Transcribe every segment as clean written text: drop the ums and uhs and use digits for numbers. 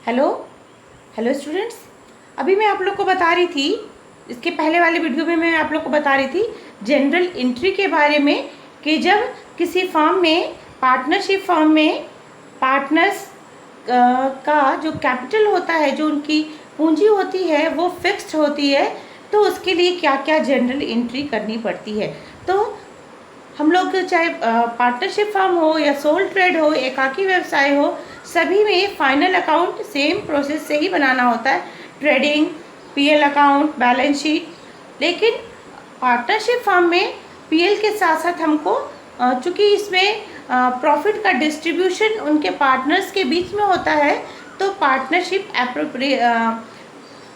Hello hello students. अभी मैं आप लोग को बता रही थी, इसके पहले वाले वीडियो में मैं आप लोग को बता रही थी जनरल एंट्री के बारे में कि जब किसी फर्म में, पार्टनरशिप फर्म में पार्टनर्स का जो कैपिटल होता है, जो उनकी पूंजी होती है वो फिक्स्ड होती है, तो उसके लिए क्या क्या जनरल एंट्री करनी पड़ती है। तो हम लोग चाहे पार्टनरशिप फर्म हो या सोल ट्रेड हो, एकाकी व्यवसाय हो, सभी में फाइनल अकाउंट सेम प्रोसेस से ही बनाना होता है। Trading, PL account, balance sheet. लेकिन पार्टनरशिप फर्म में पीएल के साथ साथ हमको, चूँकि इसमें प्रॉफिट का डिस्ट्रीब्यूशन उनके पार्टनर्स के बीच में होता है, तो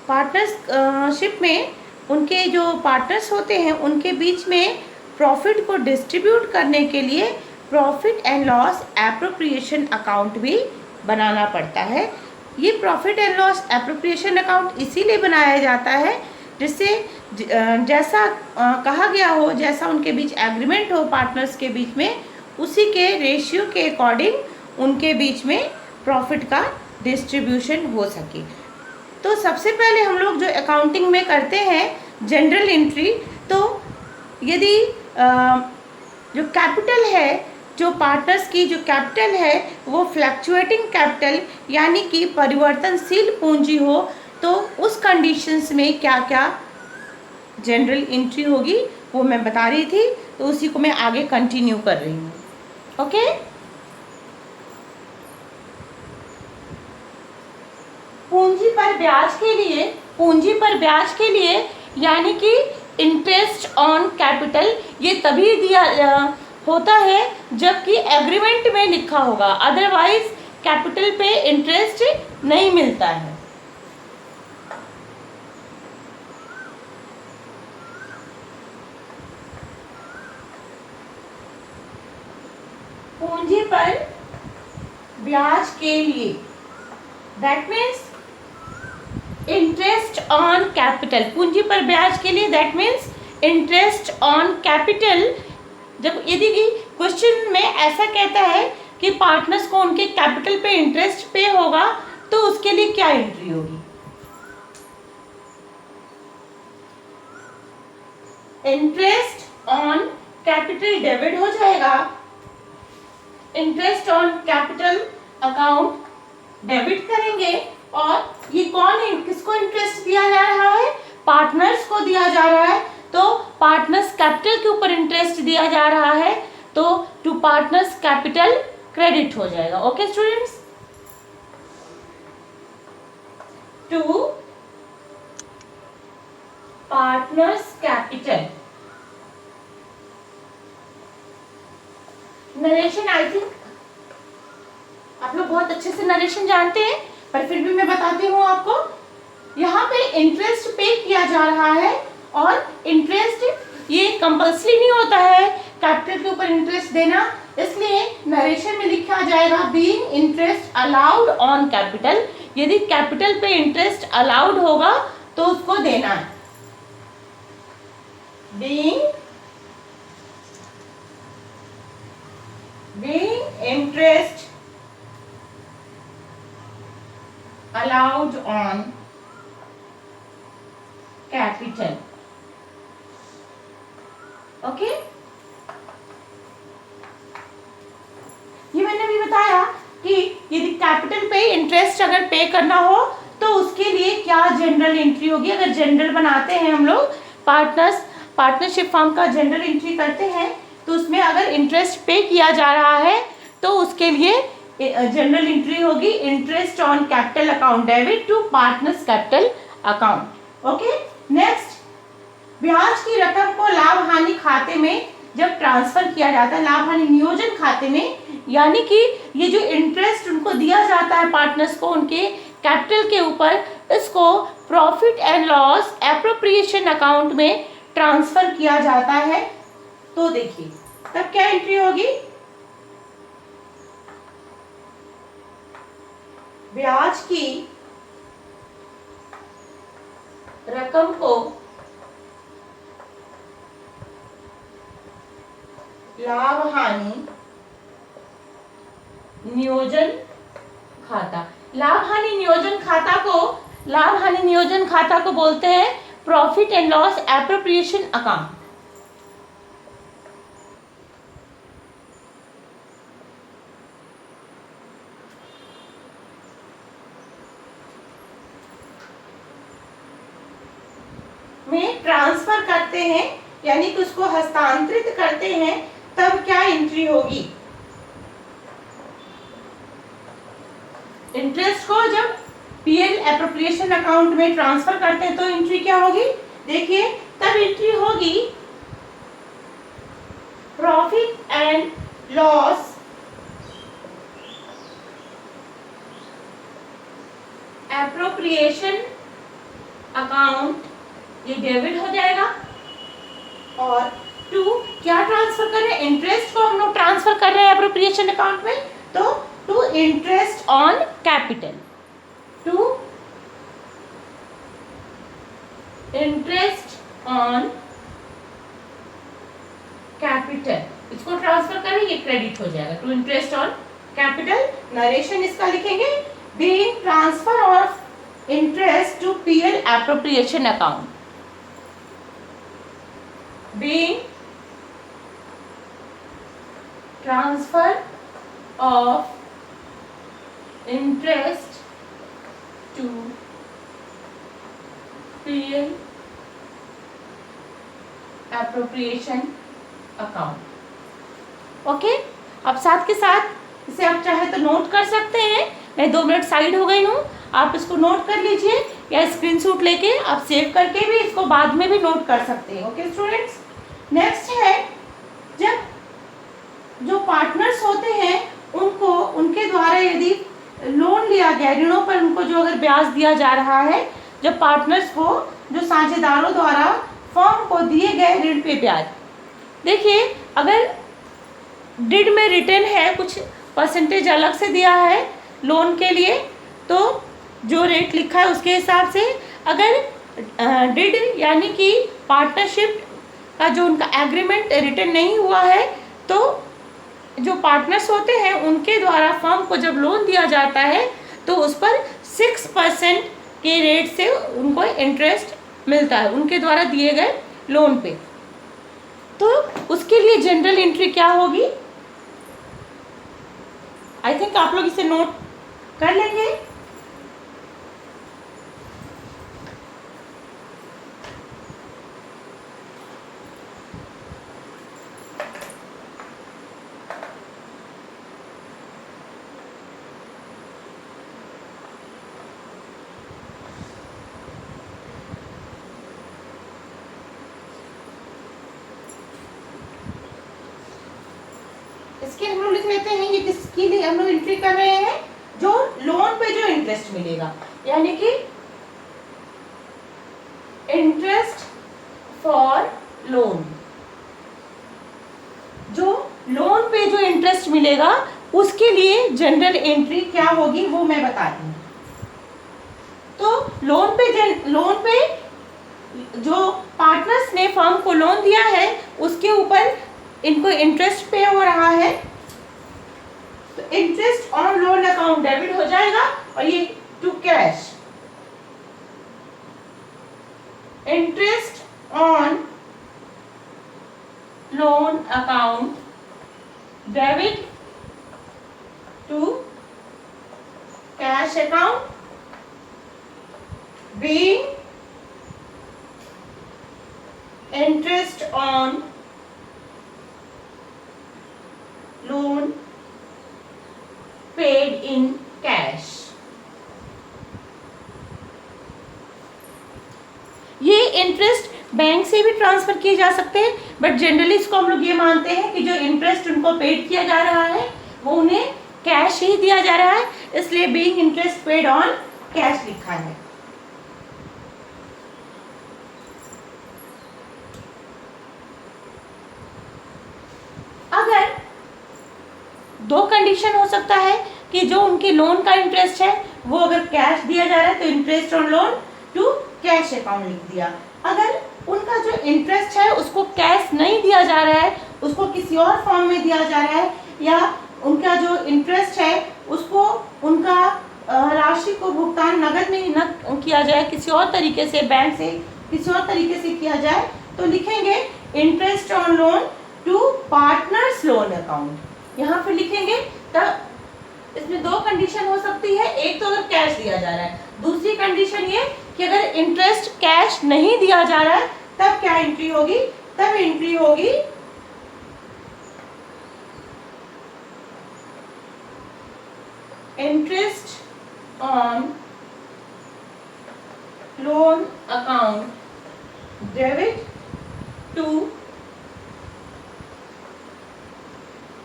पार्टनरशिप में उनके जो पार्टनर्स होते हैं उनके बीच में प्रॉफिट को डिस्ट्रीब्यूट करने के लिए profit and loss appropriation account भी बनाना पड़ता है। ये profit and loss appropriation account इसीलिए बनाया जाता है जिससे जैसा कहा गया हो, जैसा उनके बीच एग्रीमेंट हो पार्टनर्स के बीच में, उसी के रेशियो के अकॉर्डिंग उनके बीच में प्रॉफिट का डिस्ट्रीब्यूशन हो सके। तो सबसे पहले हम लोग जो अकाउंटिंग में करते हैं जनरल एंट्री, तो यदि जो कैपिटल है, जो पार्टनर्स की जो कैपिटल है वो फ्लक्चुएटिंग कैपिटल यानी कि परिवर्तनशील पूंजी हो, तो उस कंडीशंस में क्या क्या जनरल एंट्री होगी वो मैं बता रही थी, तो उसी को मैं आगे कंटिन्यू कर रही हूँ। ओके, पूंजी पर ब्याज के लिए यानी कि इंटरेस्ट ऑन कैपिटल, ये तभी दिया होता है जबकि एग्रीमेंट में लिखा होगा, अदरवाइज कैपिटल पे इंटरेस्ट नहीं मिलता है। पूंजी पर ब्याज के लिए, that means interest on capital, पूंजी पर ब्याज के लिए that means interest on capital. जब यदि क्वेश्चन में ऐसा कहता है कि पार्टनर्स को उनके कैपिटल पे इंटरेस्ट पे होगा, तो उसके लिए क्या एंट्री होगी? इंटरेस्ट ऑन कैपिटल डेबिट हो जाएगा, interest on capital account debit करेंगे। और ये कौन है, किसको इंटरेस्ट दिया जा रहा है? पार्टनर्स को दिया जा रहा है, तो पार्टनर्स कैपिटल के ऊपर इंटरेस्ट दिया जा रहा है, तो टू पार्टनर्स कैपिटल क्रेडिट हो जाएगा। Okay students, two partners capital. Narration, I think आप लोग बहुत अच्छे से नरेशन जानते हैं, पर फिर भी मैं बताती हूँ आपको। यहाँ पे इंटरेस्ट पे किया जा रहा है और इंटरेस्ट ये कंपल्सरी नहीं होता है कैपिटल के ऊपर इंटरेस्ट देना, इसलिए नरेशन में लिखा जाएगा being interest allowed on capital. यदि कैपिटल पे इंटरेस्ट अलाउड होगा तो उसको देना है। Being interest allowed on capital. Okay, ये मैंने भी बताया कि यदि कैपिटल पे इंटरेस्ट अगर पे करना हो तो उसके लिए क्या जनरल एंट्री होगी। अगर जनरल बनाते हैं हम लोग, पार्टनरशिप फर्म का जनरल एंट्री करते हैं, तो उसमें अगर इंटरेस्ट पे किया जा रहा है तो उसके लिए जनरल एंट्री होगी interest on capital account debit to partners capital account. Okay, next, ब्याज की रकम को लाभ हानि खाते में जब ट्रांसफर किया जाता है, लाभ हानि नियोजन खाते में, यानी कि ये जो इंटरेस्ट उनको दिया जाता है पार्टनर्स को उनके कैपिटल के ऊपर, इसको profit and loss appropriation account में ट्रांसफर किया जाता है। तो देखिए तब क्या एंट्री होगी? ब्याज की रकम को लाभ हानि नियोजन खाता, लाभ हानि नियोजन खाता को बोलते हैं profit and loss appropriation account. में ट्रांसफर करते हैं, यानी कि उसको हस्तांतरित करते हैं, तब क्या एंट्री होगी? इंटरेस्ट को जब पीएल एप्रोप्रिएशन अकाउंट में ट्रांसफर करते हैं तो एंट्री क्या होगी? देखिए, तब एंट्री होगी profit and loss appropriation account, ये डेबिट हो जाएगा। और टू क्या ट्रांसफर कर रहे हैं? इंटरेस्ट को हम लोग ट्रांसफर कर रहे हैं एप्रोप्रिएशन अकाउंट में, तो to interest on capital, to interest on capital, इसको ट्रांसफर करें, ये क्रेडिट हो जाएगा to interest on capital. Narration इसका लिखेंगे, being transfer of interest to PL appropriation account, being transfer of interest to PL appropriation account। Okay, अब साथ के साथ इसे आप चाहे तो नोट कर सकते हैं। मैं 2 मिनट साइड हो गई हूँ, आप इसको नोट कर लीजिए या स्क्रीनशॉट लेके आप सेव करके भी इसको बाद में भी नोट कर सकते हैं। ओके स्टूडेंट्स, नेक्स्ट है, जब जो पार्टनर्स होते हैं उनको उनके द्वारा यदि लोन लिया गया, ऋणों पर उनको जो अगर ब्याज दिया जा रहा है, जब पार्टनर्स को, जो साझेदारों द्वारा फर्म को दिए गए ऋण पे ब्याज, देखिए अगर डिड में रिटर्न है, कुछ परसेंटेज अलग से दिया है लोन के लिए, तो जो रेट लिखा है उसके हिसाब से, अगर डिड यानी कि पार्टनरशिप का जो उनका एग्रीमेंट रिटर्न नहीं हुआ है, तो जो पार्टनर्स होते हैं उनके द्वारा फर्म को जब लोन दिया जाता है तो उस पर 6% के रेट से उनको इंटरेस्ट मिलता है उनके द्वारा दिए गए लोन पे। तो उसके लिए जनरल एंट्री क्या होगी? आई थिंक आप लोग इसे नोट कर लेंगे। इसके हम लोग लिख लेते हैं, ये किसके लिए हम लोग एंट्री कर रहे हैं? जो लोन पे जो इंटरेस्ट मिलेगा, यानी कि इंटरेस्ट फॉर लोन, जो लोन पे जो इंटरेस्ट मिलेगा उसके लिए जनरल एंट्री क्या होगी वो मैं बताती हूँ। तो लोन पे जो पार्टनर्स ने फर्म को लोन दिया है उसके ऊपर इनको इंटरेस्ट पे हो रहा है, तो interest on loan account debit हो जाएगा और ये to cash, interest on loan account debit to cash account, being interest on loan paid in cash। ये इंटरेस्ट बैंक से भी ट्रांसफर किए जा सकते हैं, बट जनरली इसको हम लोग ये मानते हैं कि जो इंटरेस्ट उनको पेड किया जा रहा है वो उन्हें कैश ही दिया जा रहा है, इसलिए being interest paid on cash लिखा है। अगर दो कंडीशन हो सकता है कि जो उनकी लोन का इंटरेस्ट है वो अगर कैश दिया जा रहा है तो interest on loan to cash account लिख दिया। अगर उनका जो इंटरेस्ट है उसको कैश नहीं दिया जा रहा है, उसको किसी और फॉर्म में दिया जा रहा है, या उनका जो इंटरेस्ट है उसको उनका नकद में न किया जाए, किसी और तरीके से, बैंक से किसी और तरीके से किया जाए, तो लिखेंगे interest on loan to partners loan account. यहाँ पर लिखेंगे तब इसमें दो कंडीशन हो सकती है, एक तो अगर कैश दिया जा रहा है, दूसरी कंडीशन ये कि अगर इंटरेस्ट कैश नहीं दिया जा रहा है तब क्या एंट्री होगी, तब एंट्री होगी interest on loan account debit to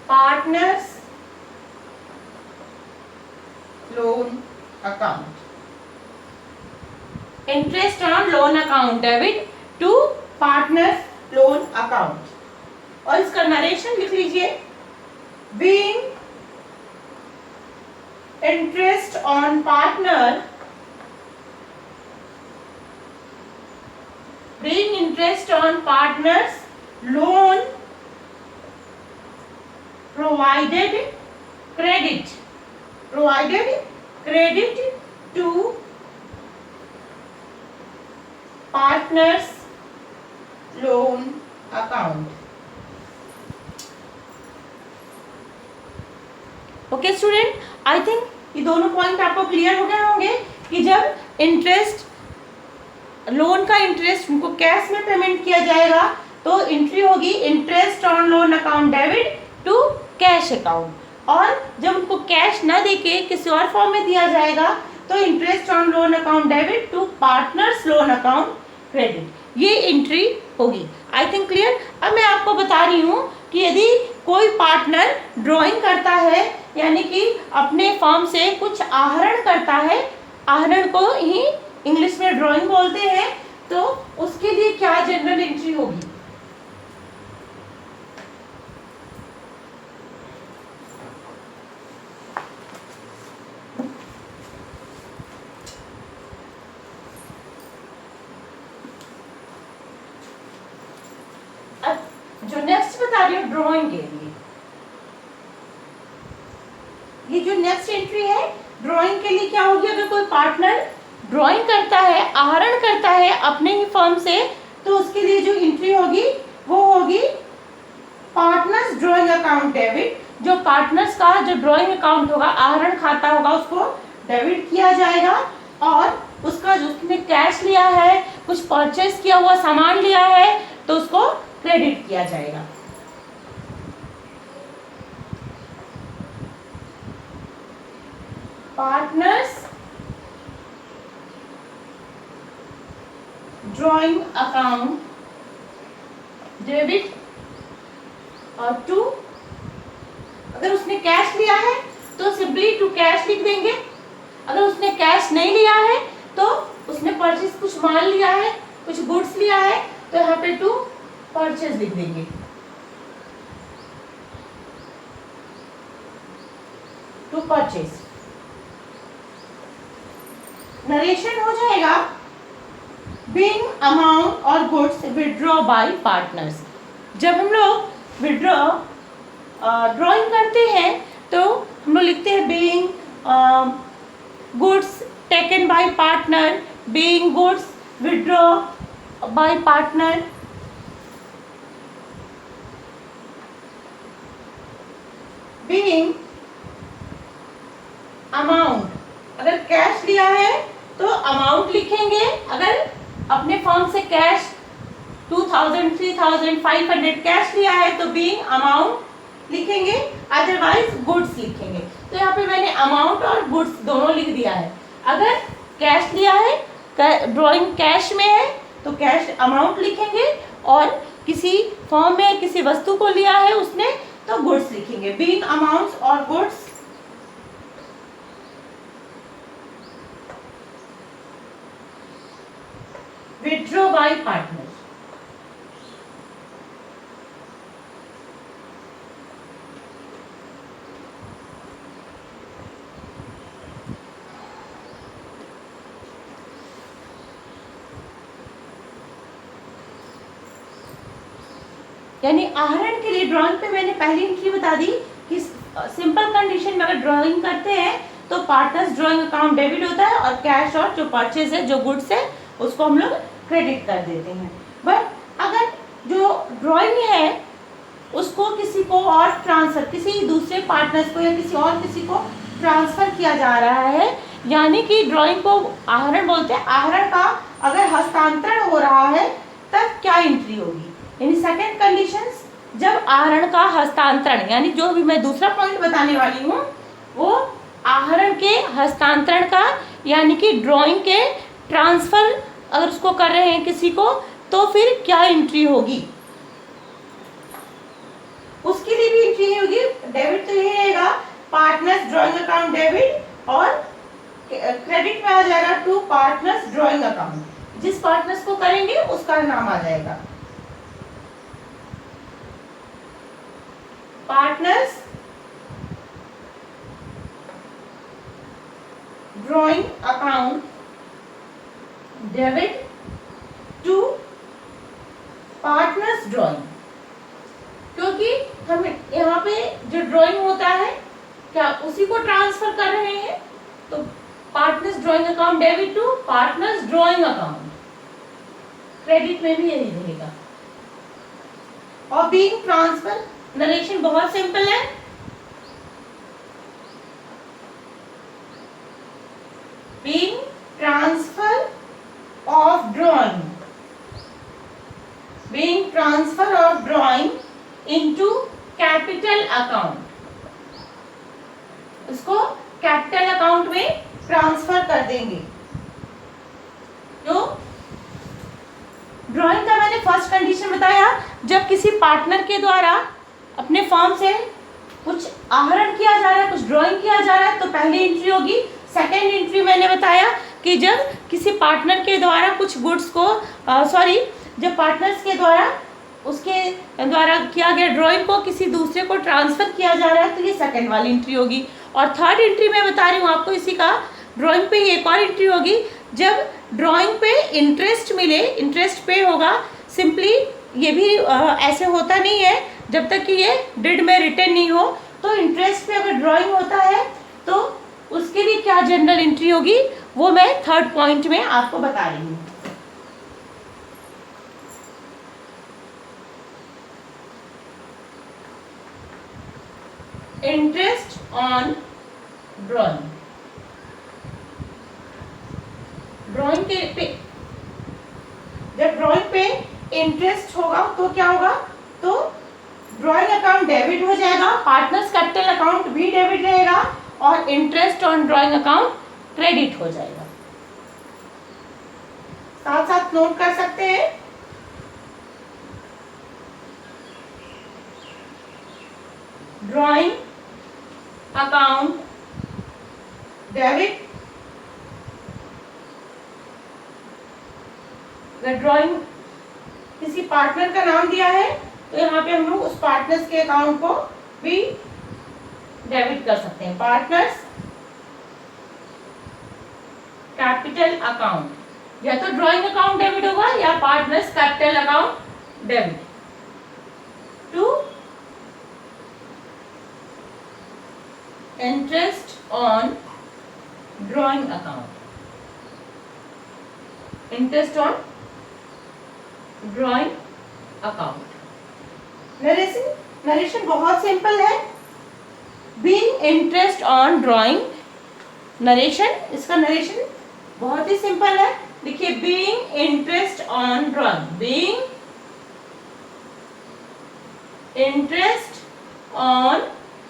partners loan account. Interest on loan account debit to partners loan account. और इसका नरेशन लिख लीजिए, being interest on partner, being interest on partners loan provided credit to partners loan account। Okay student, I think ये दोनों point आपको clear हो गए होंगे कि जब इंटरेस्ट, लोन का इंटरेस्ट उनको कैश में पेमेंट किया जाएगा तो एंट्री होगी interest on loan account debit to cash account, और जब उनको कैश न देके किसी और फॉर्म में दिया जाएगा तो interest on loan account debit to partners loan account credit, ये एंट्री होगी। I think clear. अब मैं आपको बता रही हूँ कि यदि कोई पार्टनर ड्राइंग करता है, यानी कि अपने फर्म से कुछ आहरण करता है, आहरण को ही इंग्लिश में ड्राइंग बोलते हैं, तो उसके लिए क्या जनरल एंट्री होगी। अब जो नेक्स्ट बता रही हूँ ड्राइंग के लिए, ये जो नेक्स्ट एंट्री है ड्राइंग के लिए क्या होगी, अगर कोई पार्टनर ड्राइंग करता है, आहरण करता है अपने ही फर्म से, तो उसके लिए जो एंट्री होगी वो होगी पार्टनर्स ड्राइंग अकाउंट डेबिट। जो पार्टनर्स का जो ड्राइंग अकाउंट होगा, आहरण खाता होगा, उसको डेबिट किया जाएगा, और उसका जो उसने कैश लिया है, कुछ परचेज किया हुआ सामान लिया है, तो उसको क्रेडिट किया जाएगा। पार्टनर्स ड्राइंग अकाउंट डेबिट और टू, अगर उसने कैश लिया है तो सिंपली टू कैश लिख देंगे, अगर उसने कैश नहीं लिया है तो उसने परचेज कुछ माल लिया है, कुछ गुड्स लिया है, तो यहाँ पे टू परचेज लिख देंगे। टू परचेज नरेशन हो जाएगा, बीइंग अमाउंट और गुड्स विड्रॉ बाय पार्टनर्स। जब हम लोग विड्रॉ ड्राइंग करते हैं तो हम लोग लिखते हैं being goods taken by partner, being goods withdraw bye partner. Being amount, अगर कैश लिया है तो अमाउंट लिखेंगे, अगर अपने फर्म से कैश 2000, 3000, 500 कैश लिया है तो बीइंग अमाउंट लिखेंगे, अदरवाइज गुड्स लिखेंगे। तो यहाँ पे मैंने अमाउंट और गुड्स दोनों लिख दिया है। अगर कैश लिया है, ड्राइंग कैश में है, तो कैश अमाउंट लिखेंगे, और किसी फर्म में किसी वस्तु को लिया है उसने, तो गुड्स लिखेंगे, बीइंग अमाउंट्स और गुड्स। विड्रॉ बाय पार्टनर, यानी आहरण के लिए ड्राइंग पे मैंने पहली एंट्री बता दी कि सिंपल कंडीशन में अगर ड्राइंग करते हैं तो पार्टनर्स ड्राइंग अकाउंट डेबिट होता है और कैश और जो परचेज है, जो गुड्स है, उसको हम लोग क्रेडिट कर देते हैं। बट अगर जो ड्राइंग है उसको किसी को और ट्रांसफर, किसी दूसरे पार्टनर्स को या किसी को ट्रांसफर किया जा रहा है, यानी कि ड्राइंग को आहरण बोलते हैं, आहरण का अगर हस्तांतरण हो रहा है तब क्या एंट्री होगी? यानी सेकंड कंडीशंस, जब आहरण का हस्तांतरण, यानी जो भी मैं दूसरा पॉइंट बताने वाली हूँ वो आहरण के हस्तांतरण का, यानी कि ड्राइंग के ट्रांसफर अगर उसको कर रहे हैं किसी को, तो फिर क्या एंट्री होगी? उसके लिए भी एंट्री होगी। डेबिट तो यही रहेगा, पार्टनर्स ड्राइंग अकाउंट डेबिट, और क्रेडिट में आ जाएगा टू पार्टनर्स ड्राइंग अकाउंट। जिस पार्टनर्स को करेंगे उसका नाम आ जाएगा partners drawing account debit to partners drawing. क्योंकि हम यहाँ पे जो ड्राइंग होता है क्या उसी को ट्रांसफर कर रहे हैं, तो partners drawing account debit to partners drawing account. Credit में भी यही रहेगा। और बीइंग ट्रांसफर, नरेशन बहुत सिंपल है। Being transfer of drawing, being transfer of drawing into capital account, इसको कैपिटल अकाउंट में ट्रांसफर कर देंगे। तो ड्राइंग का मैंने फर्स्ट कंडीशन बताया, जब किसी पार्टनर के द्वारा अपने फर्म से कुछ आहरण किया जा रहा है, कुछ ड्राइंग किया जा रहा है, तो पहली एंट्री होगी। सेकेंड एंट्री मैंने बताया कि जब किसी पार्टनर के द्वारा कुछ गुड्स को जब पार्टनर्स के द्वारा उसके द्वारा किया गया ड्राइंग को किसी दूसरे को ट्रांसफर किया जा रहा है, तो ये सेकंड वाली एंट्री होगी। और थर्ड एंट्री मैं बता रही हूँ आपको इसी का, ड्राइंग पे एक और एंट्री होगी, जब ड्राइंग पे इंटरेस्ट मिले, इंटरेस्ट पे होगा। सिंपली ये भी ऐसे होता नहीं है जब तक कि ये डिड में रिटर्न नहीं हो, तो इंटरेस्ट पे अगर ड्राइंग होता है तो उसके लिए क्या जनरल एंट्री होगी, वो मैं थर्ड पॉइंट में आपको बता रही हूँ। इंटरेस्ट ऑन ड्राइंग, ड्राइंग के पे जब ड्राइंग पे इंटरेस्ट होगा तो क्या होगा, तो ड्राइंग अकाउंट डेबिट हो जाएगा, पार्टनर्स कैपिटल अकाउंट भी डेबिट रहेगा और interest on drawing account credit हो जाएगा। साथ साथ नोट कर सकते हैं। ड्राइंग अकाउंट डेबिट, ड्राइंग किसी पार्टनर का नाम दिया है तो यहाँ पे हम लोग उस पार्टनर्स के अकाउंट को भी डेबिट कर सकते हैं। पार्टनर्स कैपिटल अकाउंट, या तो ड्राइंग अकाउंट डेबिट होगा या partners capital account debit to interest on drawing account, interest on drawing account. Narration बहुत सिंपल है। Being interest on drawing, narration, इसका नरेशन बहुत ही सिंपल है। देखिए, being interest on drawing, being interest on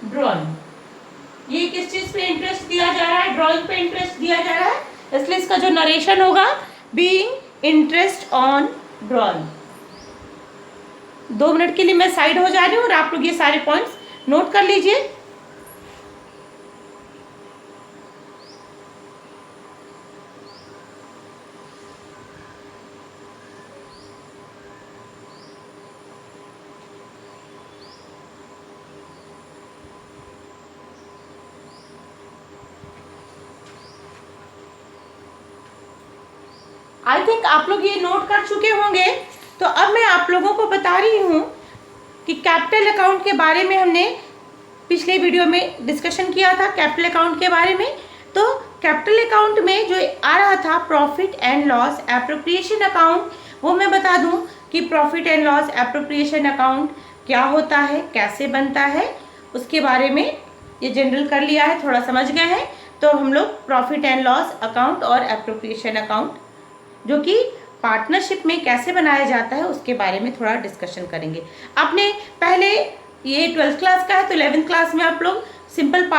drawing, ये किस चीज पे इंटरेस्ट दिया जा रहा है, ड्राइंग पे इंटरेस्ट दिया जा रहा है, इसलिए इसका जो नरेशन होगा being interest on drawing. 2 minute के लिए मैं साइड हो जा रही हूँ और आप लोग ये सारे पॉइंट्स नोट कर लीजिए। आई थिंक आप लोग ये नोट कर चुके होंगे। तो अब मैं आप लोगों को बता रही हूँ कि कैपिटल अकाउंट के बारे में हमने पिछले वीडियो में डिस्कशन किया था, कैपिटल अकाउंट के बारे में। तो कैपिटल अकाउंट में जो आ रहा था profit and loss appropriation account, वो मैं बता दूं कि profit and loss appropriation account क्या होता है, कैसे बनता है, उसके बारे में ये जनरल कर लिया है, थोड़ा समझ गए हैं। तो हम लोग प्रॉफिट एंड लॉस अकाउंट और एप्रोप्रिएशन अकाउंट जो कि पार्टनरशिप में कैसे बनाया जाता है उसके बारे में थोड़ा डिस्कशन करेंगे। आपने पहले ये 12th क्लास का है तो 11th क्लास में आप लोग सिंपल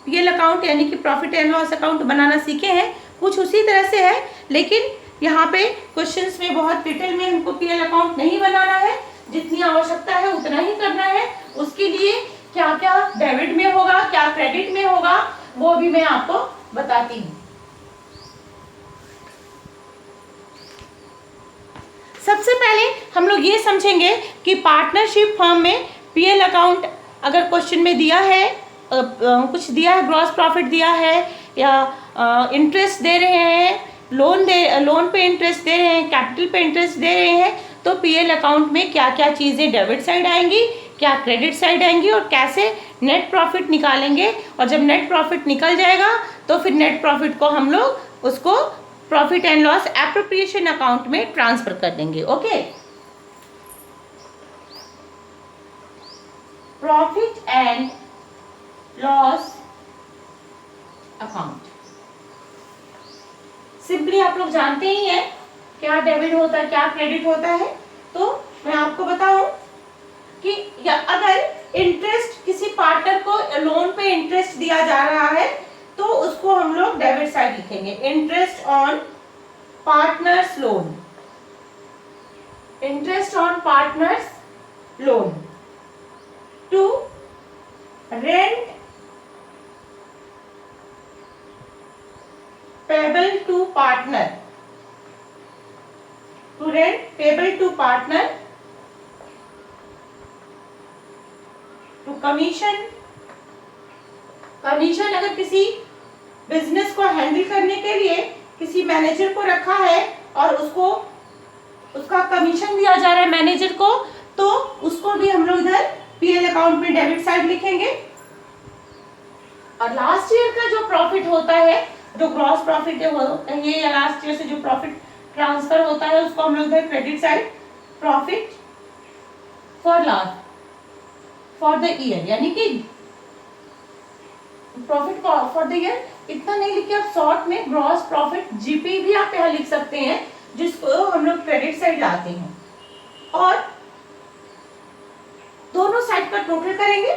पीएल अकाउंट यानी कि प्रॉफिट एंड लॉस अकाउंट बनाना सीखे हैं, कुछ उसी तरह से है, लेकिन यहाँ पे क्वेश्चंस में बहुत डिटेल में हमको पीएल अकाउंट नहीं बनाना है, जितनी आवश्यकता है उतना ही करना है। उसके लिए क्या क्या डेबिट में होगा, क्या क्रेडिट में होगा, वो भी मैं आपको बताती हूँ। सबसे पहले हम लोग ये समझेंगे कि पार्टनरशिप फर्म में पीएल अकाउंट अगर क्वेश्चन में दिया है, कुछ दिया है, ग्रॉस प्रॉफिट दिया है या इंटरेस्ट दे रहे हैं, लोन पे इंटरेस्ट दे रहे हैं, कैपिटल पे इंटरेस्ट दे रहे हैं, तो पीएल अकाउंट में क्या क्या चीज़ें डेबिट साइड आएंगी, क्या क्रेडिट साइड आएंगी और कैसे नेट प्रॉफिट निकालेंगे। और जब नेट प्रॉफिट निकल जाएगा तो फिर नेट प्रॉफिट को हम लोग उसको profit and loss appropriation account में ट्रांसफर कर देंगे। Okay, profit and loss account simply आप लोग जानते ही हैं क्या डेबिट होता है, क्या क्रेडिट होता है। तो मैं आपको बताऊं कि अगर इंटरेस्ट किसी पार्टनर को लोन पे इंटरेस्ट दिया जा रहा है तो उसको हम लोग डेबिट साइड लिखेंगे, interest on partners loan, interest on partners loan to rent payable to partner, to rent payable to partner, to commission, commission अगर किसी बिजनेस को हैंडल करने के लिए किसी मैनेजर को रखा है और उसको उसका कमीशन दिया जा रहा है मैनेजर को, तो उसको भी हम लोग इधर पीएल अकाउंट में डेबिट साइड लिखेंगे। और लास्ट ईयर का जो प्रॉफिट होता है, जो ग्रॉस प्रॉफिट है वो ये, या लास्ट ईयर से जो प्रॉफिट ट्रांसफर होता है उसको हम लोग इधर credit side, profit for last for the year, यानी कि प्रॉफिट फॉर द ईयर इतना नहीं लिखे आप, शॉर्ट में ग्रॉस प्रॉफिट जीपी भी आप यहाँ लिख सकते हैं, जिसको हम लोग क्रेडिट साइड लाते हैं। और दोनों साइड का टोटल करेंगे।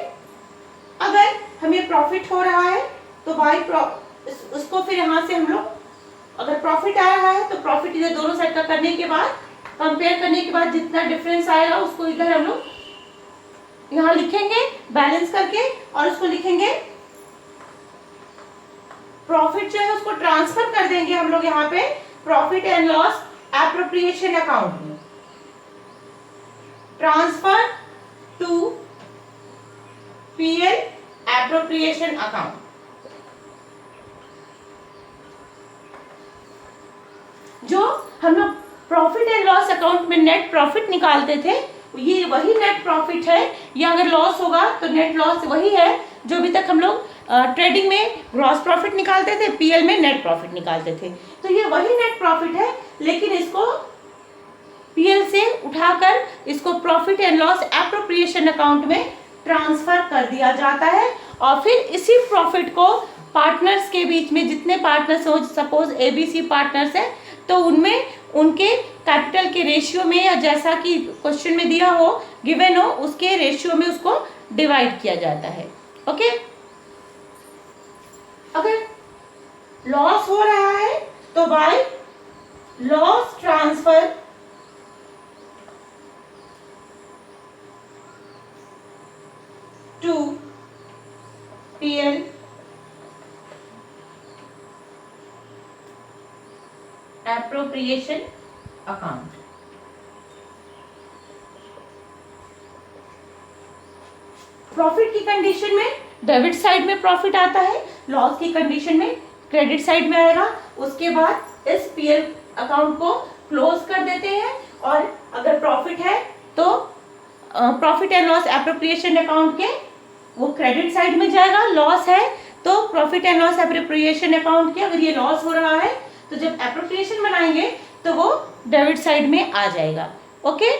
अगर हमें प्रॉफिट हो रहा है तो बाई उसको फिर यहाँ से हम लोग, अगर प्रॉफिट आ रहा है तो प्रॉफिट इधर दोनों साइड का करने के बाद, कंपेयर करने के बाद जितना डिफरेंस आएगा उसको इधर हम लोग यहाँ लिखेंगे बैलेंस करके, और उसको लिखेंगे प्रॉफिट जो है उसको ट्रांसफर कर देंगे हम लोग यहाँ पे profit and loss appropriation account में, transfer to PL appropriation account. जो हम लोग प्रॉफिट एंड लॉस अकाउंट में नेट प्रॉफिट निकालते थे, ये वही नेट प्रॉफिट है, या अगर लॉस होगा तो नेट लॉस वही है जो अभी तक हम लोग ट्रेडिंग में ग्रॉस प्रॉफिट निकालते थे, पीएल में नेट प्रॉफिट निकालते थे। तो ये वही नेट प्रॉफिट है, लेकिन इसको पीएल से उठाकर इसको profit and loss appropriation account में ट्रांसफर कर दिया जाता है। और फिर इसी प्रॉफिट को पार्टनर्स के बीच में, जितने पार्टनर्स हो, सपोज एबीसी पार्टनर्स है, तो उनमें उनके कैपिटल के रेशियो में, या जैसा कि क्वेश्चन में दिया हो, गिवन हो, उसके रेशियो में उसको डिवाइड किया जाता है। ओके, अगर लॉस हो रहा है तो by loss transfer to PL appropriation account. Profit की कंडीशन में डेबिट साइड में प्रॉफिट आता है, लॉस की कंडीशन में क्रेडिट साइड में आएगा। उसके बाद इस पीएल अकाउंट को क्लोज कर देते हैं, और अगर प्रॉफिट है तो profit and loss appropriation account के वो क्रेडिट साइड में जाएगा, लॉस है तो profit and loss appropriation account के अगर ये लॉस हो रहा है तो जब एप्रोप्रिएशन बनाएंगे तो वो डेबिट साइड में आ जाएगा। ओके।